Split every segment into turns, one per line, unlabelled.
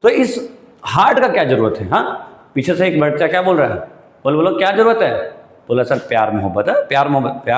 तो इस हार्ट का क्या जरूरत है? हाँ, पीछे से एक बच्चा क्या बोल रहा है? बोलो बोलो क्या जरूरत है? बोला सर प्यार मोहब्बत है। प्यार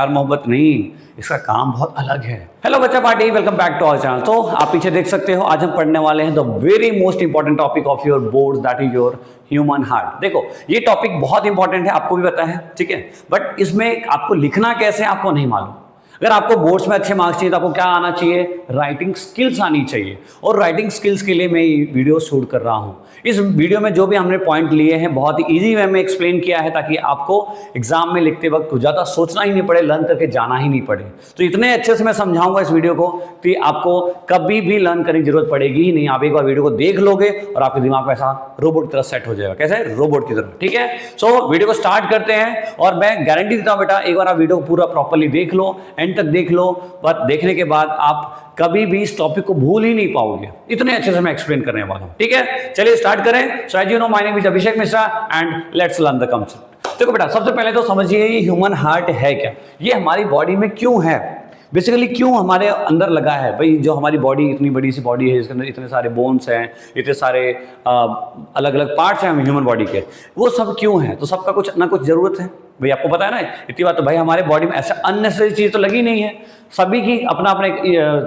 मोहब्बत नहीं, इसका काम बहुत अलग है। हेलो बच्चा party, welcome back to our channel. तो आप पीछे देख सकते हो, आज हम पढ़ने वाले हैं the very most important topic of your board, that is your human heart. देखो ये टॉपिक बहुत इंपॉर्टेंट है, आपको भी पता है, ठीक है, बट इसमें आपको लिखना कैसे आपको नहीं मालूम। अगर आपको बोर्ड्स में अच्छे मार्क्स चाहिए तो आपको क्या आना चाहिए? राइटिंग स्किल्स आनी चाहिए। और राइटिंग स्किल्स के लिए मैं ये वीडियो शूट कर रहा हूँ। इस वीडियो में जो भी हमने पॉइंट लिए हैं बहुत ही इजी वे में एक्सप्लेन किया है, ताकि आपको एग्जाम में लिखते वक्त ज़्यादा सोचना ही नहीं पड़े, लर्न करके जाना ही नहीं पड़े। तो इतने अच्छे से मैं समझाऊंगा इस वीडियो को कि आपको कभी भी लर्न करने की जरूरत पड़ेगी ही नहीं। आप एक बार वीडियो को देख लोगे और आपके दिमाग में ऐसा रोबोट की तरह सेट हो जाएगा। कैसे? रोबोट की तरह, ठीक है। सो वीडियो को स्टार्ट करते हैं और मैं गारंटी देता हूं बेटा, एक बार आप वीडियो को पूरा प्रॉपर्ली देख लो, एंड तक देख लो, बट देखने के बाद आप कभी भी इस टॉपिक को भूल ही नहीं पाओगे। इतने अच्छे से मैं एक्सप्लेन करने वाला हूं, ठीक है। चलिए स्टार्ट करें। So as you know, my name is Abhishek Mishra and let's learn the concept. देखो बेटा, सबसे पहले तो समझिए ये ह्यूमन हार्ट है क्या, ये हमारी बॉडी में क्यों है, बेसिकली क्यों हमारे अंदर लगा है। भाई जो हमारी बॉडी इतनी बड़ी सी बॉडी है, इसके अंदर इतने सारे बोन्स हैं, इतने सारे अलग अलग पार्ट्स हैं ह्यूमन बॉडी के, वो सब क्यों है? तो सबका कुछ ना कुछ जरूरत है भाई, आपको पता है ना इतनी बात। तो भाई हमारे बॉडी में ऐसा अननेसेसरी चीज तो लगी नहीं है, सभी की अपना अपना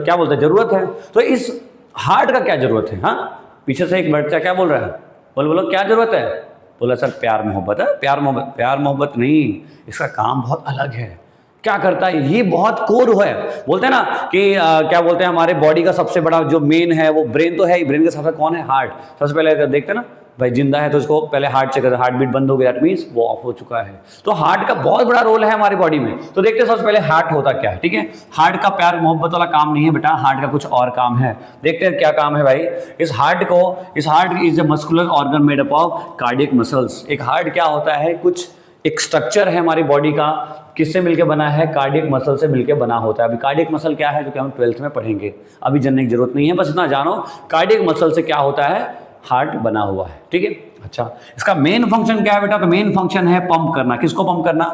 क्या बोलते हैं जरूरत है। तो इस हार्ट का क्या जरूरत है? हाँ, पीछे से एक बच्चा क्या बोल रहा है? बोलो बोलो क्या जरूरत है? बोला सर प्यार मोहब्बत है। प्यार मोहब्बत नहीं, इसका काम बहुत अलग है। क्या करता है ये? बहुत कोर है। बोलते हैं ना कि क्या बोलते हैं, हमारे बॉडी का सबसे बड़ा जो मेन है वो ब्रेन तो है ही, ब्रेन के साथ कौन है? हार्ट। सबसे पहले अगर देखते हैं ना, भाई जिंदा है तो इसको पहले हार्ट चेक करते, हार्ट बीट बंद हो गया, दैट मींस वो ऑफ हो चुका है। तो हार्ट का बहुत बड़ा रोल है हमारी बॉडी में। तो देखते हैं सबसे पहले हार्ट होता क्या है, ठीक है। हार्ट का प्यार मोहब्बत वाला काम नहीं है बेटा, हार्ट का कुछ और काम है। देखते हैं क्या काम है भाई। इस heart is a muscular organ made up of cardiac muscles. एक हार्ट क्या होता है? कुछ एक स्ट्रक्चर है हमारी बॉडी का, किससे मिलकर बना है? कार्डियक मसल से मिलकर बना होता है। अभी कार्डियक मसल क्या है जो कि हम 12th में पढ़ेंगे, अभी जानने की जरूरत नहीं है, बस इतना जानो कार्डियक मसल से क्या होता है, हार्ट बना हुआ है, ठीक है। अच्छा, इसका मेन फंक्शन क्या है बेटा? तो मेन फंक्शन है पंप करना। किसको पंप करना?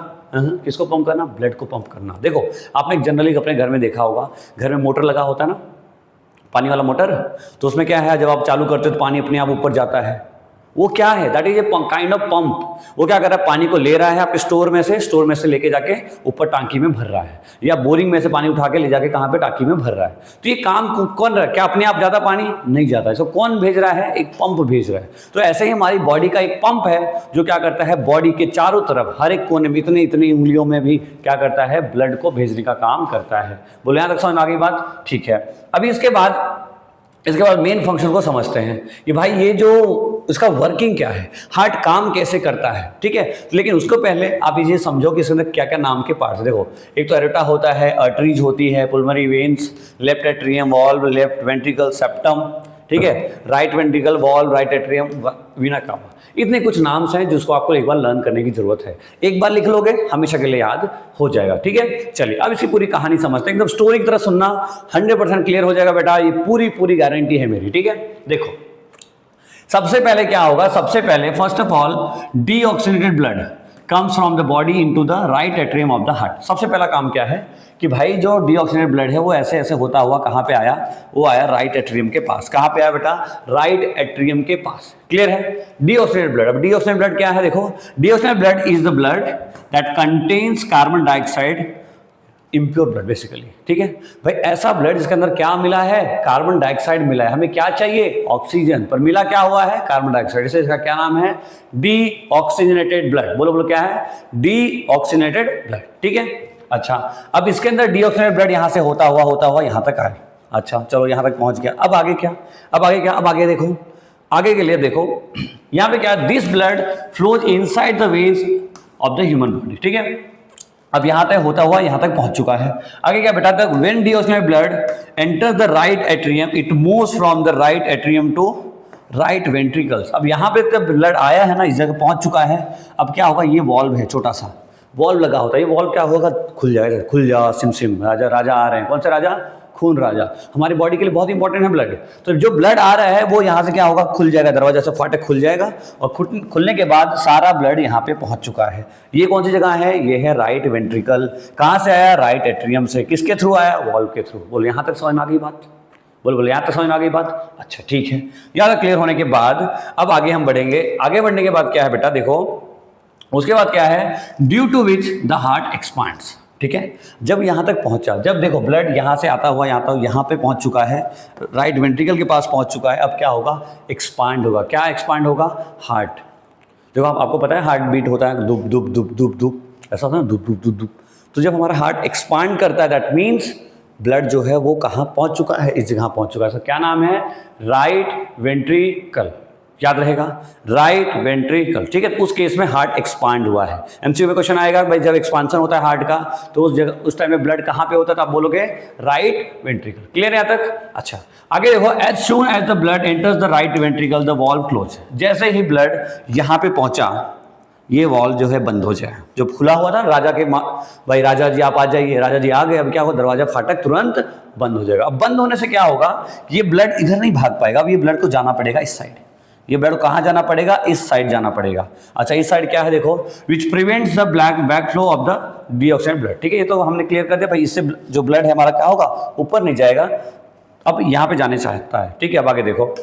किसको पंप करना? ब्लड को पंप करना। देखो आपने जनरली अपने घर में देखा होगा, घर में मोटर लगा होता है ना, पानी वाला मोटर। तो उसमें क्या है, जब आप चालू करते हो तो पानी अपने आप ऊपर जाता है। वो क्या है? That is a kind of pump. वो क्या कर रहा है? पानी को ले रहा है आपके स्टोर में से लेके जाके ऊपर टांकी में भर रहा है, या बोरिंग में से पानी उठा के ले जाके कहाँ पे? टांकी में भर रहा है। तो ये काम कौन रहा है? क्या अपने आप जाता पानी? नहीं जाता। इसको कौन भेज रहा है? एक पंप भेज रहा है। तो ऐसे ही हमारी बॉडी का एक पंप है जो क्या करता है, बॉडी के चारों तरफ हर एक कोने में इतनी इतनी उंगलियों में भी क्या करता है? ब्लड को भेजने का काम करता है। बोले यहाँ तक समझ में आ गई बात? ठीक है। अभी इसके बाद मेन फंक्शन को समझते हैं कि भाई ये जो इसका वर्किंग क्या है, हार्ट काम कैसे करता है, ठीक है। लेकिन उसको पहले आप ये समझो कि इसके अंदर क्या क्या नाम के पार्ट्स। देखो एक तो एरोटा होता है, आर्टरीज होती है, पुलमरी veins, left atrium valve, left ventricle septum, ठीक है, right ventricle valve, right atrium Veena कावा। इतने कुछ नाम्स हैं जिसको आपको एक बार लर्न करने की जरूरत है। एक बार लिख लोगे हमेशा के लिए याद हो जाएगा, ठीक है। चलिए अब इसकी पूरी कहानी समझते हैं, एकदम स्टोरी की तरह सुनना, 100% क्लियर हो जाएगा बेटा, ये पूरी गारंटी है मेरी, ठीक है। देखो सबसे पहले क्या होगा, सबसे पहले first of all deoxygenated blood comes from the body into the right atrium of the heart. सबसे पहला काम क्या है कि भाई जो डीऑक्सीनेटेड ब्लड है वो ऐसे ऐसे होता हुआ कहाँ पे आया? वो आया राइट एट्रियम के पास। कहाँ पे आया बेटा? राइट एट्रियम के पास। क्लियर है? Deoxygenated blood. अब डीऑक्सीनेटेड ब्लड क्या है? देखो deoxygenated blood is the blood that contains carbon dioxide, impure blood basically, ठीक है भाई। ऐसा ब्लड जिसके अंदर क्या मिला है? कार्बन डाइऑक्साइड मिला है। हमें क्या चाहिए? ऑक्सीजन, पर मिला क्या हुआ है? Carbon dioxide. इसे इसका क्या नाम है? Deoxygenated blood. बोलो बोलो क्या है? डीऑक्सीजनेटेड ब्लड, ठीक है। अच्छा, अब इसके अंदर डीऑक्सीजनेटेड ब्लड यहां से होता हुआ यहां तक आया। अच्छा चलो यहां तक पहुंच गया। अब आगे क्या? अब आगे देखो, आगे के लिए देखो, यहां पे क्या? This blood flows inside the veins of the human body, ठीक है। अब यहां तक होता हुआ यहां तक पहुंच चुका है। आगे क्या बेटा? When deoxygenated blood enters the right atrium it moves from the right atrium to right ventricles. अब यहां पे जब ब्लड आया है ना, इस जगह पहुंच चुका है। अब क्या होगा? ये वॉल्व है, छोटा सा वॉल्व लगा होता है। ये वॉल्व क्या होगा? खुल जाएगा। खुल जा सिम सिम, राजा आ रहे हैं। कौन से राजा? खून राजा। हमारी बॉडी के लिए बहुत इंपॉर्टेंट है ब्लड। तो जो ब्लड आ रहा है वो यहाँ से क्या होगा? खुल जाएगा, दरवाजा से फाटक खुल जाएगा, और खुलने के बाद सारा ब्लड यहाँ पे पहुंच चुका है। ये कौन सी जगह है? ये है राइट वेंट्रिकल। कहाँ से आया? राइट एट्रियम से। किसके थ्रू आया? वॉल्व के थ्रू। बोलो यहाँ तक समझ में आ गई बात? बोलो यहाँ तक समझ में आ गई बात? अच्छा ठीक है, यहाँ तक क्लियर होने के बाद अब आगे हम बढ़ेंगे। आगे बढ़ने के बाद क्या है बेटा, देखो उसके बाद क्या है, due to which the heart expands. ठीक है, जब यहाँ तक पहुँचा, जब देखो ब्लड यहाँ से आता हुआ यहाँ पे पहुँच चुका है, राइट वेंट्रिकल के पास पहुँच चुका है, अब क्या होगा, एक्सपांड होगा। क्या एक्सपांड होगा? हार्ट। देखो आपको पता है हार्ट बीट होता है दुप दुप दुप दुप दुप, ऐसा होता है ना, दुप दुप दुप दुप। तो जब हमारा हार्ट एक्सपांड करता है दैट मीन्स ब्लड जो है वो कहाँ पहुँच चुका है, इस जगह पहुँच चुका है। तो क्या नाम है? Right ventricle. याद रहेगा, राइट वेंट्रिकल। ठीक है, उस केस में हार्ट एक्सपांड हुआ है। एमसीक्यू में क्वेश्चन आएगा भाई जब एक्सपांशन होता है हार्ट का तो उस जगह उस टाइम में ब्लड कहाँ पे होता है, तो आप बोलोगे राइट वेंट्रिकल। क्लियर है यहाँ तक? अच्छा आगे देखो, as soon as the blood enters the right ventricle the valve close. जैसे ही ब्लड यहाँ पे पहुंचा ये वॉल्व जो है बंद हो जाए। जो खुला हुआ था राजा के भाई राजा जी आप आ जाइए, राजा जी आ गए, अब क्या होगा, दरवाजा फाटक तुरंत बंद हो जाएगा। अब बंद होने से क्या होगा, ये ब्लड इधर नहीं भाग पाएगा, अब ये ब्लड को जाना पड़ेगा इस साइड। ये ब्लड कहाँ जाना पड़ेगा? इस साइड जाना पड़ेगा। अच्छा इस साइड क्या है देखो, which prevents the back flow of the डीऑक्सीजन blood. ठीक है, ये तो हमने क्लियर कर दिया भाई, इससे जो ब्लड है हमारा क्या होगा, ऊपर नहीं जाएगा, अब यहाँ पे जाने चाहता है। ठीक है, अब आगे देखो,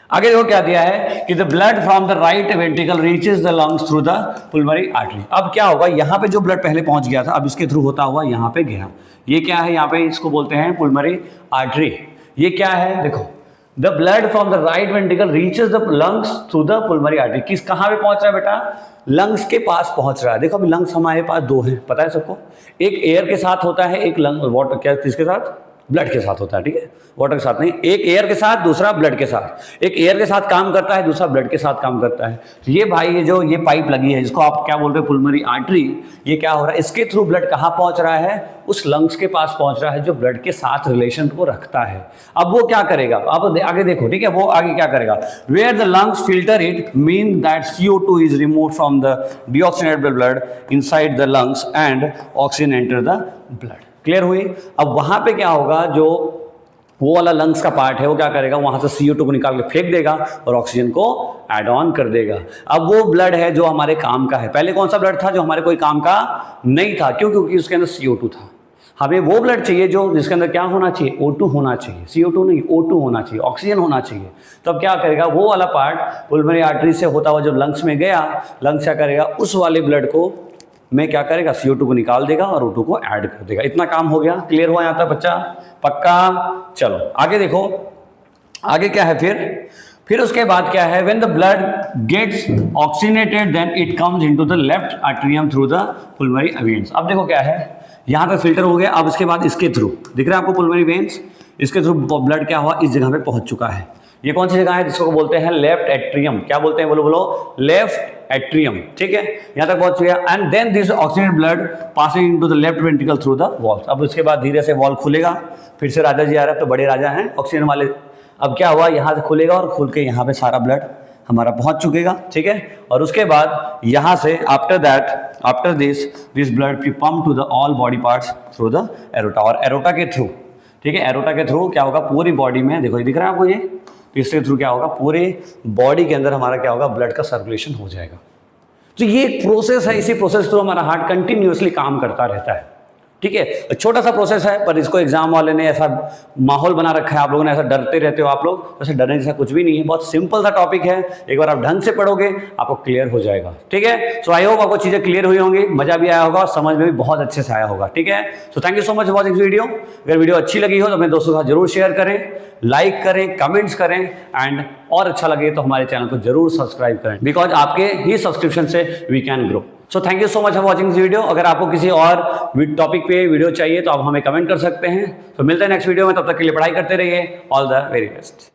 आगे देखो क्या दिया है कि the blood from the right ventricle reaches the lungs through the पुलमरी artery. अब क्या होगा, यहाँ पे जो ब्लड पहले पहुंच गया था अब इसके थ्रू होता हुआ यहाँ पे गया। ये क्या है, यहाँ पे इसको बोलते हैं पुलमरी आर्टरी। ये क्या है देखो, the blood from the right ventricle reaches the lungs through the पुलमरी artery. किस कहाँ पे पहुंच रहा है बेटा? लंग्स के पास पहुंच रहा है। देखो अभी लंग्स हमारे पास दो हैं, पता है सबको, एक एयर के साथ होता है, एक लंग वाटर क्या किसके साथ, ब्लड के साथ होता है। ठीक है, वाटर के साथ नहीं, एक एयर के साथ दूसरा ब्लड के साथ। एक एयर के साथ काम करता है, दूसरा ब्लड के साथ काम करता है। तो ये भाई ये जो ये पाइप लगी है जिसको आप क्या बोलते हैं, पुलमरी आर्टरी, ये क्या हो रहा है, इसके थ्रू ब्लड कहाँ पहुंच रहा है, उस लंग्स के पास पहुंच रहा है जो ब्लड के साथ रिलेशन को रखता है। अब वो क्या करेगा, आप आगे देखो। ठीक है, वो आगे क्या करेगा, where the lungs filter it mean that CO2 is remove from the deoxygenated blood inside the lungs and oxygen enter the blood. Clear हुई? अब वहां पे क्या होगा, जो वो वाला लंग्स का पार्ट है वो क्या करेगा, वहां से CO2 को निकाल के फेंक देगा और ऑक्सीजन को ऐड ऑन कर देगा। अब वो ब्लड है जो हमारे काम का है। पहले कौन सा ब्लड था जो हमारे कोई काम का नहीं था, क्यों? क्योंकि उसके अंदर CO2 था। हमें वो ब्लड चाहिए जो जिसके अंदर क्या होना चाहिए, O2 होना चाहिए, CO2 नहीं, O2 होना चाहिए, ऑक्सीजन होना चाहिए। तो अब क्या करेगा, वो वाला पार्ट पुलमरी आर्टरी से होता हुआ जब लंग्स में गया, लंग्स क्या करेगा, उस वाले ब्लड को में क्या करेगा, CO2 को निकाल देगा और O2 को ऐड कर देगा। इतना काम हो गया। क्लियर हुआ यहाँ तक बच्चा? पक्का? चलो आगे देखो, आगे क्या है फिर उसके बाद क्या है, when the blood gets oxygenated then it comes into the left atrium through the pulmonary veins. अब देखो क्या है, यहाँ पे फिल्टर हो गया, अब इसके बाद इसके थ्रू दिख रहा है आपको पुलमरी वेन्स, इसके थ्रू ब्लड क्या हुआ, इस जगह पे पहुंच चुका है। ये कौन सी जगह है जिसको बोलते हैं लेफ्ट एट्रियम। क्या बोलते हैं, बोलो बोलो, लेफ्ट एट्रियम। ठीक है, यहाँ तक पहुंच गया। And then this oxygen blood passing into the left ventricle through the valve. अब उसके बाद धीरे से वॉल्व खुलेगा, फिर से राजा जी आ रहा है, तो बड़े राजा हैं ऑक्सीजन वाले। अब क्या हुआ, यहाँ से खुलेगा और खुल के यहाँ पे सारा ब्लड हमारा पहुंच चुकेगा। ठीक है, और उसके बाद यहाँ से after this blood be pump to the all body parts through the aorta, और एरोटा के थ्रू, ठीक है, एरोटा के थ्रू क्या होगा, पूरी बॉडी में, देखो ये दिख रहा है आपको, ये तो इसके थ्रू क्या होगा, पूरे बॉडी के अंदर हमारा क्या होगा, ब्लड का सर्कुलेशन हो जाएगा। तो ये एक प्रोसेस है, इसी प्रोसेस थ्रू हमारा हार्ट कंटिन्यूअसली काम करता रहता है। ठीक है, छोटा सा प्रोसेस है, पर इसको एग्जाम वाले ने ऐसा माहौल बना रखा है, आप लोगों ने ऐसा डरते रहते हो आप लोग, वैसे डरने जैसा कुछ भी नहीं है, बहुत सिंपल सा टॉपिक है। एक बार आप ढंग से पढ़ोगे आपको क्लियर हो जाएगा। ठीक है, सो आई होप आपको चीजें क्लियर हुई होंगी, मजा भी आया होगा और समझ में भी बहुत अच्छे से आया होगा। ठीक है, सो thank you so much for watching video. अगर वीडियो अच्छी लगी हो तो अपने दोस्तों के साथ जरूर शेयर करें, लाइक करें, कमेंट्स करें, एंड और अच्छा लगे तो हमारे चैनल को जरूर सब्सक्राइब करें, बिकॉज आपके ही सब्सक्रिप्शन से we can grow. So thank you so much for watching this video. अगर आपको किसी और टॉपिक पे वीडियो चाहिए तो आप हमें कमेंट कर सकते हैं। तो मिलते हैं नेक्स्ट वीडियो में, तब तक के लिए पढ़ाई करते रहिए। All the very best.